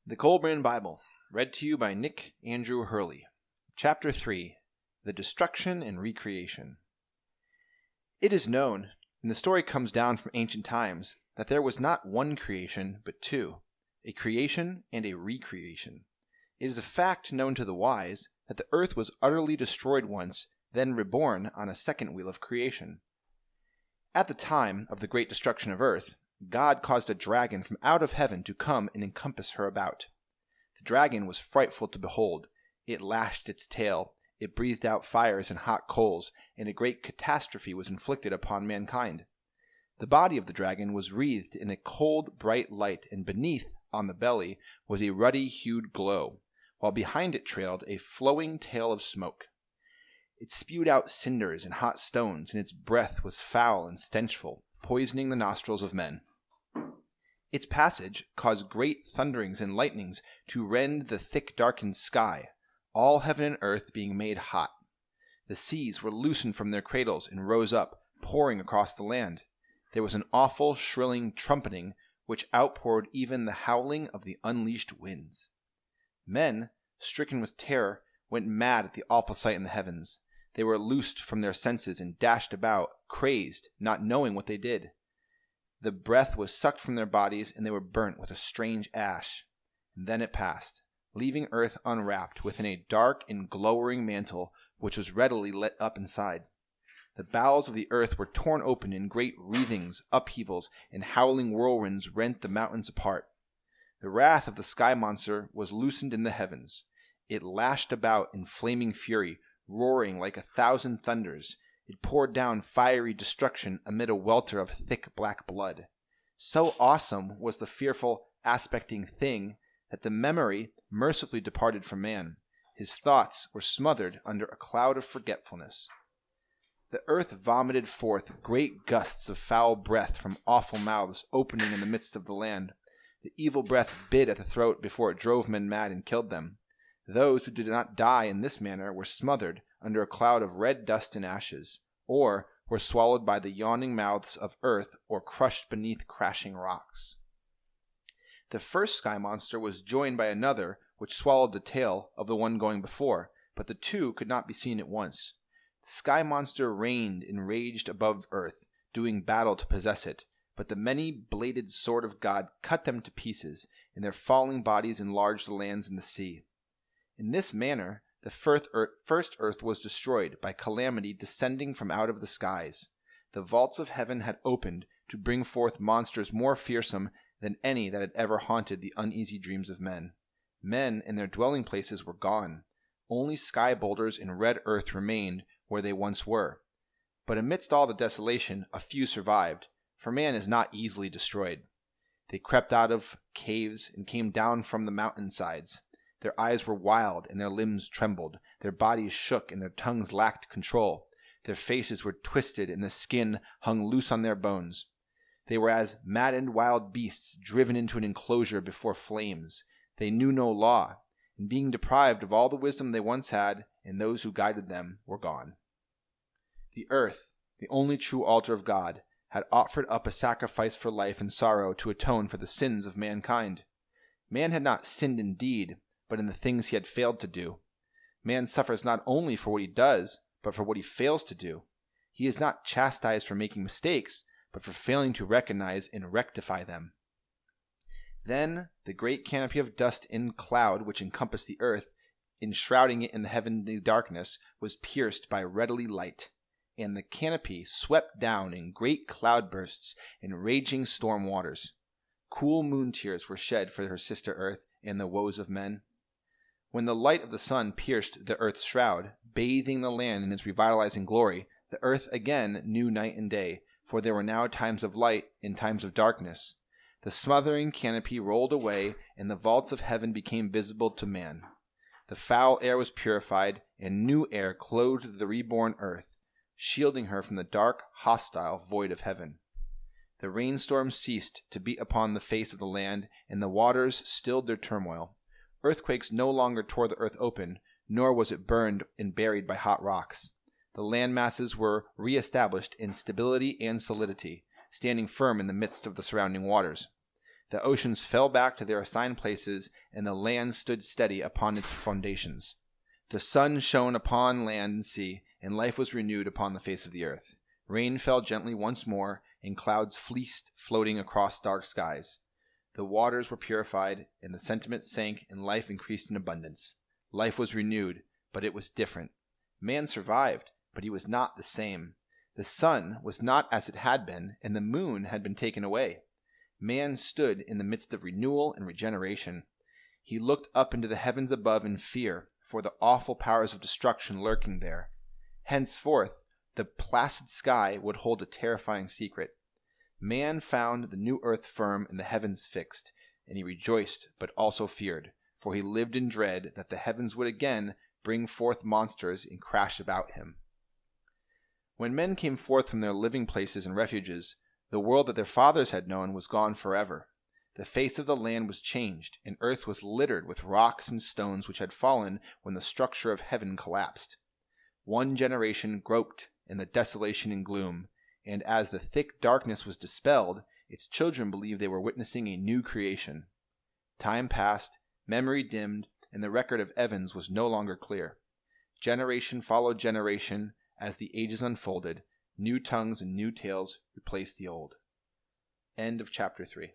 The Kolbrin Bible, read to you by Nick Andrew Hurley. Chapter 3, The Destruction and Recreation. It is known, and the story comes down from ancient times, that there was not one creation, but two, a creation and a recreation. It is a fact known to the wise that the earth was utterly destroyed once, then reborn on a second wheel of creation. At the time of the great destruction of earth, God caused a dragon from out of heaven to come and encompass her about. The dragon was frightful to behold. It lashed its tail, it breathed out fires and hot coals, and a great catastrophe was inflicted upon mankind. The body of the dragon was wreathed in a cold, bright light, and beneath, on the belly, was a ruddy-hued glow, while behind it trailed a flowing tail of smoke. It spewed out cinders and hot stones, and its breath was foul and stenchful, poisoning the nostrils of men. Its passage caused great thunderings and lightnings to rend the thick darkened sky, all heaven and earth being made hot. The seas were loosened from their cradles and rose up, pouring across the land. There was an awful shrilling trumpeting, which outpoured even the howling of the unleashed winds. Men, stricken with terror, went mad at the awful sight in the heavens. They were loosed from their senses and dashed about, crazed, not knowing what they did. The breath was sucked from their bodies, and they were burnt with a strange ash. And then it passed, leaving earth unwrapped within a dark and glowering mantle, which was readily lit up inside. The bowels of the earth were torn open, and great wreathings, upheavals, and howling whirlwinds rent the mountains apart. The wrath of the sky monster was loosened in the heavens. It lashed about in flaming fury, roaring like 1,000 thunders. It poured down fiery destruction amid a welter of thick black blood. So awesome was the fearful aspecting thing that the memory mercifully departed from man. His thoughts were smothered under a cloud of forgetfulness. The earth vomited forth great gusts of foul breath from awful mouths opening in the midst of the land. The evil breath bit at the throat before it drove men mad and killed them. Those who did not die in this manner were smothered under a cloud of red dust and ashes, or were swallowed by the yawning mouths of earth, or crushed beneath crashing rocks. The first sky monster was joined by another, which swallowed the tail of the one going before, but the two could not be seen at once. The sky monster reigned and raged above earth, doing battle to possess it, but the many-bladed sword of God cut them to pieces, and their falling bodies enlarged the lands and the sea. In this manner, the first earth was destroyed by calamity descending from out of the skies. The vaults of heaven had opened to bring forth monsters more fearsome than any that had ever haunted the uneasy dreams of men. Men and their dwelling places were gone. Only sky boulders and red earth remained where they once were. But amidst all the desolation, a few survived, for man is not easily destroyed. They crept out of caves and came down from the mountain sides. Their eyes were wild, and their limbs trembled. Their bodies shook, and their tongues lacked control. Their faces were twisted, and the skin hung loose on their bones. They were as maddened wild beasts driven into an enclosure before flames. They knew no law, and being deprived of all the wisdom they once had, and those who guided them, were gone. The earth, the only true altar of God, had offered up a sacrifice for life and sorrow to atone for the sins of mankind. Man had not sinned in deed, but in the things he had failed to do. Man suffers not only for what he does, but for what he fails to do. He is not chastised for making mistakes, but for failing to recognize and rectify them. Then the great canopy of dust and cloud which encompassed the earth, enshrouding it in the heavenly darkness, was pierced by redly light, and the canopy swept down in great cloudbursts and raging storm waters. Cool moon tears were shed for her sister earth and the woes of men. When the light of the sun pierced the earth's shroud, bathing the land in its revitalizing glory, the earth again knew night and day, for there were now times of light and times of darkness. The smothering canopy rolled away, and the vaults of heaven became visible to man. The foul air was purified, and new air clothed the reborn earth, shielding her from the dark, hostile void of heaven. The rainstorms ceased to beat upon the face of the land, and the waters stilled their turmoil. Earthquakes no longer tore the earth open, nor was it burned and buried by hot rocks. The land masses were re-established in stability and solidity, standing firm in the midst of the surrounding waters. The oceans fell back to their assigned places, and the land stood steady upon its foundations. The sun shone upon land and sea, and life was renewed upon the face of the earth. Rain fell gently once more, and clouds fleeced, floating across dark skies. The waters were purified, and the sediment sank, and life increased in abundance. Life was renewed, but it was different. Man survived, but he was not the same. The sun was not as it had been, and the moon had been taken away. Man stood in the midst of renewal and regeneration. He looked up into the heavens above in fear, for the awful powers of destruction lurking there. Henceforth, the placid sky would hold a terrifying secret. Man found the new earth firm and the heavens fixed, and he rejoiced but also feared, for he lived in dread that the heavens would again bring forth monsters and crash about him. When men came forth from their living places and refuges, the world that their fathers had known was gone forever. The face of the land was changed, and earth was littered with rocks and stones which had fallen when the structure of heaven collapsed. One generation groped in the desolation and gloom, and as the thick darkness was dispelled, its children believed they were witnessing a new creation. Time passed, memory dimmed, and the record of Evans was no longer clear. Generation followed generation, as the ages unfolded, new tongues and new tales replaced the old. End of chapter 3.